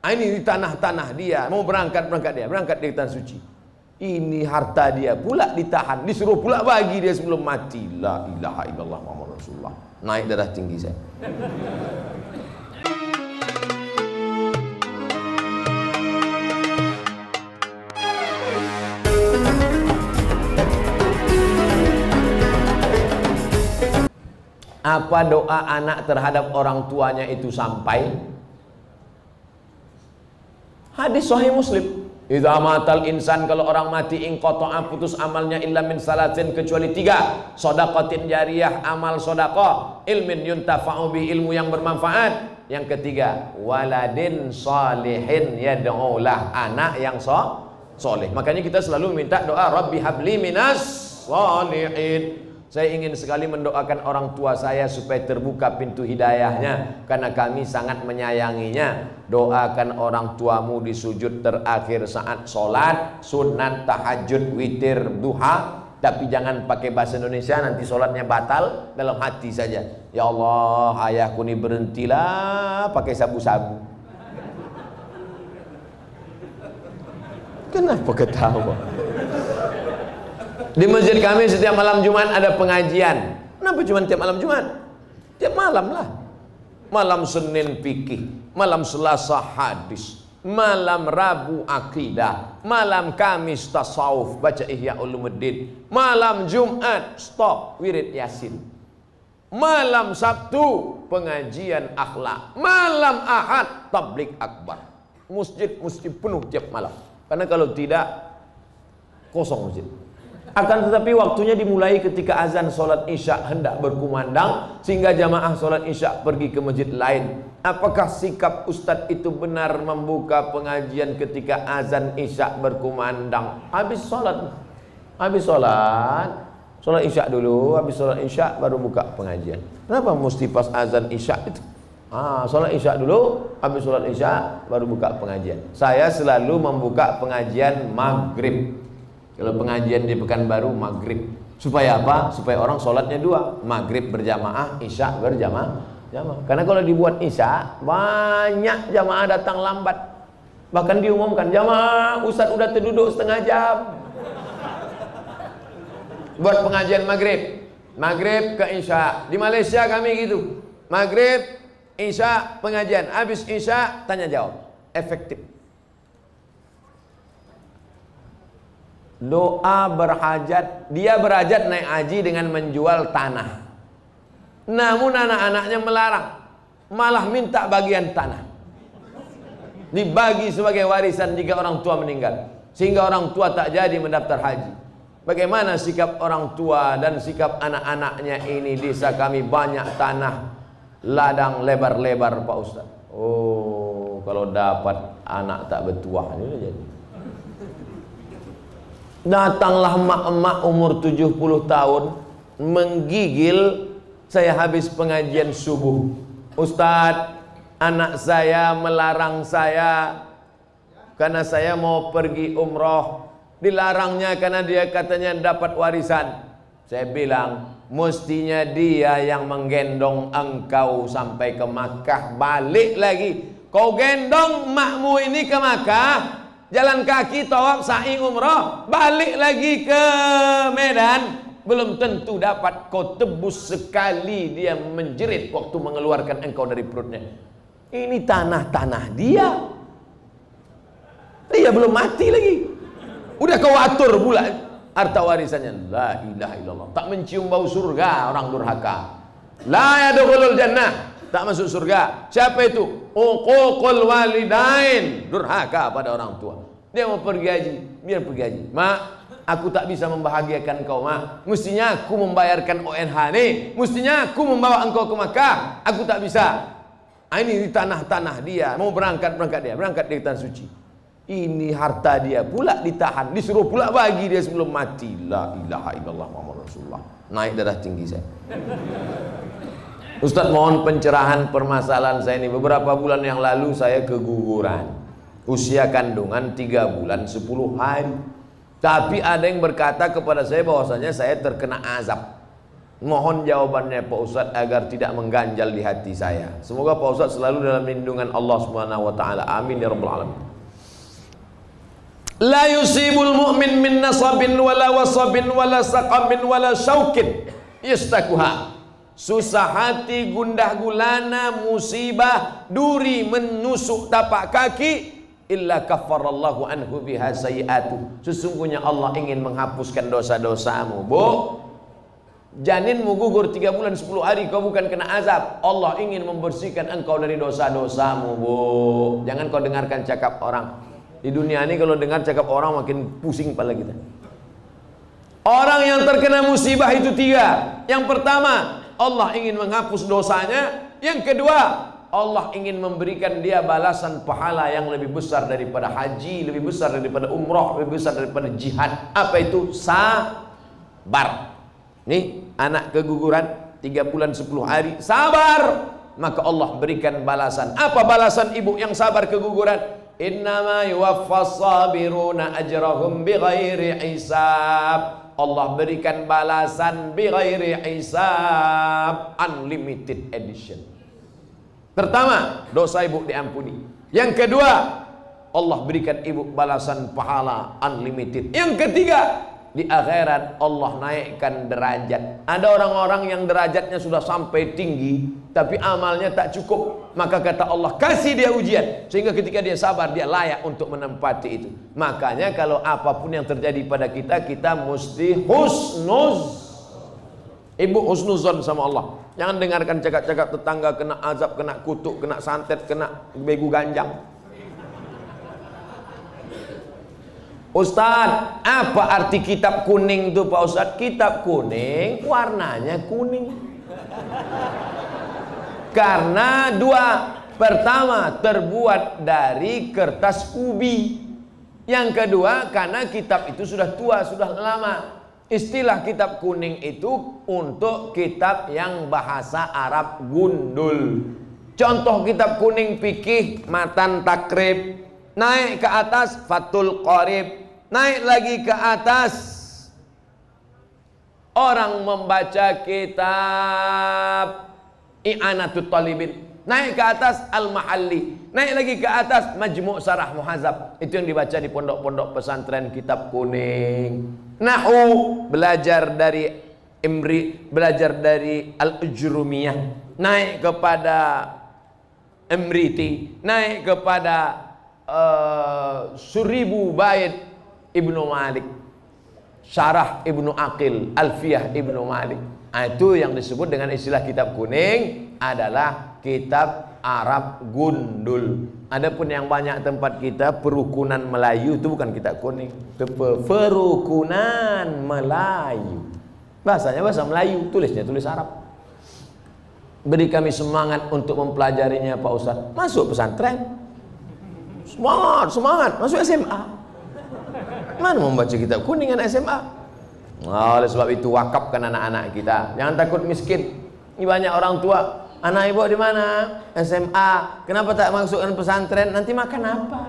Ini di tanah-tanah dia, mau berangkat di tanah suci. Ini harta dia pula ditahan, disuruh pula bagi dia sebelum mati. La ilaha illallah Muhammad Rasulullah. Naik darah tinggi saya. Apa doa anak terhadap orang tuanya itu sampai? Hadis Sahih Muslim. Idza matal insan, kalau orang mati inqata'a, putus amalnya illa min salatin, kecuali 3. Shadaqatin jariyah, amal sedekah, ilmin yuntafa'u bi, ilmu yang bermanfaat. Yang ketiga, waladin salihin yad'ulah, anak yang soleh. Makanya kita selalu minta doa, Rabbi habli minas salihin. Saya ingin sekali mendoakan orang tua saya supaya terbuka pintu hidayahnya, karena kami sangat menyayanginya. Doakan orang tuamu di sujud terakhir saat sholat, sunat, tahajud, witir, duha. Tapi jangan pakai bahasa Indonesia, nanti sholatnya batal. Dalam hati saja, ya Allah, ayahku ini berhentilah pakai sabu-sabu. Kenapa ketawa? Di masjid kami setiap malam Jumat ada pengajian. Kenapa cuma tiap malam Jumat? Tiap malam lah. Malam Senin fikih, malam Selasa hadis, malam Rabu akidah, malam Kamis tasawuf, baca Ihya Ulumuddin, malam Jumat stop wirid Yasin, malam Sabtu pengajian akhlak, malam Ahad tablik akbar. Masjid mesti penuh tiap malam. Karena kalau tidak, kosong masjid. Akan tetapi waktunya dimulai ketika azan sholat isya hendak berkumandang, sehingga jamaah sholat isya pergi ke masjid lain. Apakah sikap Ustadz itu benar membuka pengajian ketika azan isya berkumandang? Habis sholat isya dulu, habis sholat isya baru buka pengajian. Kenapa mesti pas azan isya itu? Sholat isya dulu, habis sholat isya baru buka pengajian. Saya selalu membuka pengajian maghrib. Kalau pengajian di Pekanbaru maghrib. Supaya apa? Supaya orang sholatnya 2, maghrib berjamaah, isya berjamaah. Karena kalau dibuat isya, banyak jamaah datang lambat. Bahkan diumumkan, jamaah Ustadz udah terduduk setengah jam. Buat pengajian maghrib ke isya. Di Malaysia kami gitu, maghrib, isya, pengajian. Habis isya, tanya jawab. Efektif. Doa berhajat, dia berhajat naik haji dengan menjual tanah. Namun anak-anaknya melarang, malah minta bagian tanah dibagi sebagai warisan jika orang tua meninggal, sehingga orang tua tak jadi mendaftar haji. Bagaimana sikap orang tua dan sikap anak-anaknya ini? Desa kami banyak tanah ladang lebar-lebar Pak Ustaz. Oh, kalau dapat anak tak bertuah ini udah jadi. Datanglah emak-emak umur 70 tahun menggigil. Saya habis pengajian subuh, Ustadz, anak saya melarang saya karena saya mau pergi umroh. Dilarangnya karena dia katanya dapat warisan. Saya bilang, mestinya dia yang menggendong engkau sampai ke Makkah, balik lagi. Kau gendong makmu ini ke Makkah, jalan kaki, tawaf, sa'i, umrah, balik lagi ke Medan, belum tentu dapat. Kau tebus sekali dia menjerit waktu mengeluarkan engkau dari perutnya. Ini tanah-tanah dia. Dia belum mati lagi, udah kau atur pula harta warisannya. La ilaha illallah. Tak mencium bau surga orang durhaka. La yadkhulul jannah, tak masuk surga. Siapa itu? Uququl walidain, durhaka pada orang tua. Dia mau pergi haji, biar pergi haji. Mak, aku tak bisa membahagiakan kau, Mak. Mestinya aku membayarkan ONH nih. Mestinya aku membawa engkau ke Makkah. Aku tak bisa. Ini di tanah-tanah dia, mau berangkat di tanah suci. Ini harta dia pula ditahan, disuruh pula bagi dia sebelum mati. La ilaha illallah Muhammad Rasulullah. Naik darah tinggi saya. Ustaz, mohon pencerahan permasalahan saya ini. Beberapa bulan yang lalu saya keguguran. Usia kandungan 3 bulan 10 hari. Tapi ada yang berkata kepada saya bahwasanya saya terkena azab. Mohon jawabannya Pak Ustadz agar tidak mengganjal di hati saya. Semoga Pak Ustadz selalu dalam lindungan Allah Subhanahu wa taala. Amin ya rabbal alamin. La yusibul mu'min min nasabin wala wasabin wala saqamin wala syaukin yastakuha. Susah hati, gundah gulana, musibah, duri menusuk tapak kaki, illa kaffarallahu anhu biha sayiatu. Sesungguhnya Allah ingin menghapuskan dosa-dosamu, Bu. Janinmu gugur 3 bulan 10 hari, kau bukan kena azab. Allah ingin membersihkan engkau dari dosa-dosamu, Bu. Jangan kau dengarkan cakap orang. Di dunia ini kalau dengar cakap orang makin pusing kepala kita. Orang yang terkena musibah itu 3. Yang pertama, Allah ingin menghapus dosanya. Yang kedua, Allah ingin memberikan dia balasan pahala yang lebih besar daripada haji, lebih besar daripada umrah, lebih besar daripada jihad. Apa itu? Sabar. Nih, anak keguguran 3 bulan 10 hari, sabar, maka Allah berikan balasan. Apa balasan ibu yang sabar keguguran? Innama yuwaffas sabiruna ajrahum bighairi hisab. Allah berikan balasan bighairi hisab, unlimited edition. Pertama, dosa ibu diampuni. Yang kedua, Allah berikan ibu balasan pahala unlimited. Yang ketiga, di akhirat Allah naikkan derajat. Ada orang-orang yang derajatnya sudah sampai tinggi, tapi amalnya tak cukup. Maka kata Allah, kasih dia ujian, sehingga ketika dia sabar, dia layak untuk menempati itu. Makanya kalau apapun yang terjadi pada kita, kita mesti Ibu husnuzon sama Allah. Jangan dengarkan cakap-cakap tetangga kena azab, kena kutuk, kena santet, kena begu ganjang. Ustadz, apa arti kitab kuning itu Pak Ustadz? Kitab kuning warnanya kuning karena 2. Pertama, terbuat dari kertas ubi. Yang kedua, karena kitab itu sudah tua, sudah lama. Istilah kitab kuning itu untuk kitab yang bahasa Arab gundul. Contoh kitab kuning fikih, Matan Takrib. Naik ke atas Fathul Qorib. Naik lagi ke atas, orang membaca kitab I'anatul Talibin. Naik ke atas Al-Mahalli. Naik lagi ke atas Majmu' Sarah Muhazab. Itu yang dibaca di pondok-pondok pesantren kitab kuning. Nahu, belajar dari Imri, belajar dari Al-Ujrumiyah. Naik kepada Imriti. Naik kepada Suribu Bait Ibnu Malik, Syarah Ibnu Aqil, Alfiyah Ibnu Malik. Itu yang disebut dengan istilah kitab kuning adalah kitab Arab gundul. Adapun yang banyak tempat kita perukunan Melayu itu bukan kitab kuning, itu perukunan Melayu. Bahasanya bahasa Melayu, tulisnya tulis Arab. Beri kami semangat untuk mempelajarinya Pak Ustadz. Masuk pesantren. Semangat, masuk SMA. Mana membaca kitab kuning anak SMA? Oleh sebab itu wakafkan anak-anak kita. Jangan takut miskin. Ini banyak orang tua, anak ibu di mana? SMA. Kenapa tak masukkan pesantren? Nanti makan apa?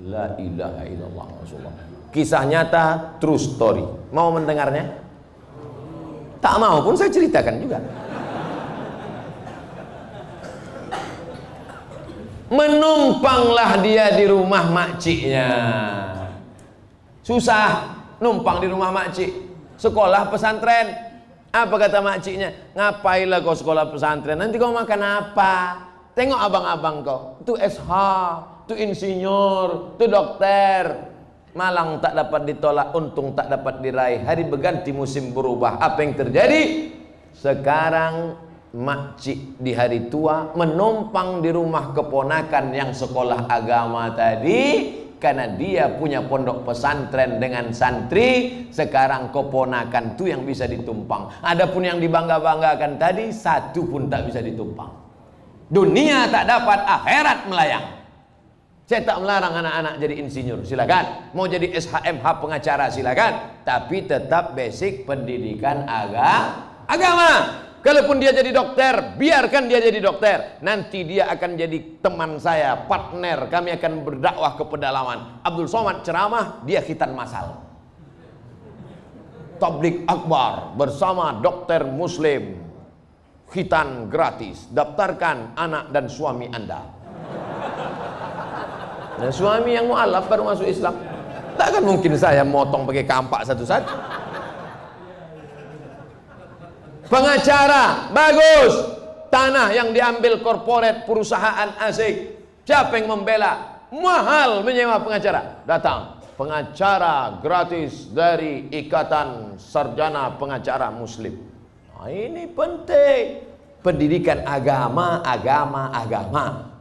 La ilaha illallah Rasulullah. Kisah nyata, true story. Mau mendengarnya? Tak mau pun saya ceritakan juga. Menumpanglah dia di rumah makciknya. Susah numpang di rumah makcik. Sekolah pesantren. Apa kata makciknya? Ngapailah kau sekolah pesantren? Nanti kau makan apa? Tengok abang-abang kau. Itu SH, itu insinyur, itu dokter. Malang tak dapat ditolak, untung tak dapat diraih. Hari berganti musim berubah. Apa yang terjadi? Sekarang makcik di hari tua menumpang di rumah keponakan yang sekolah agama tadi. Karena dia punya pondok pesantren dengan santri, sekarang keponakan itu yang bisa ditumpang. Adapun yang dibangga-banggakan tadi, satu pun tak bisa ditumpang. Dunia tak dapat, akhirat melayang. Saya tak melarang anak-anak jadi insinyur, silakan. Mau jadi SHMH pengacara, silakan. Tapi tetap basic pendidikan agama. Kalaupun dia jadi dokter, biarkan dia jadi dokter. Nanti dia akan jadi teman saya, partner. Kami akan berdakwah ke pedalaman. Abdul Somad ceramah, dia khitan masal. Tablik Akbar bersama dokter muslim, khitan gratis, daftarkan anak dan suami Anda. Dan suami yang mualaf baru masuk Islam. Takkan mungkin saya motong pakai kampak satu-satu. Pengacara bagus, tanah yang diambil korporat perusahaan asing, siapa yang membela? Mahal menyewa pengacara. Datang pengacara gratis dari Ikatan Sarjana Pengacara Muslim. Nah, ini penting. Pendidikan agama,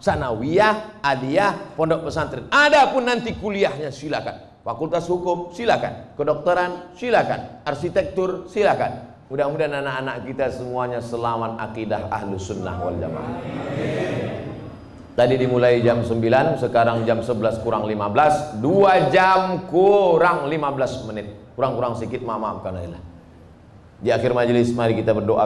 sanawiyah, aliyah, pondok pesantren. Adapun nanti kuliahnya silakan. Fakultas hukum silakan, kedokteran silakan, arsitektur silakan. Mudah-mudahan anak-anak kita semuanya selamat akidah Ahlus Sunnah wal Jamaah. Tadi dimulai jam 9, sekarang jam 11 kurang 15, 2 jam kurang 15 menit. Kurang-kurang sedikit, maafkan Allah. Di akhir majelis mari kita berdoa.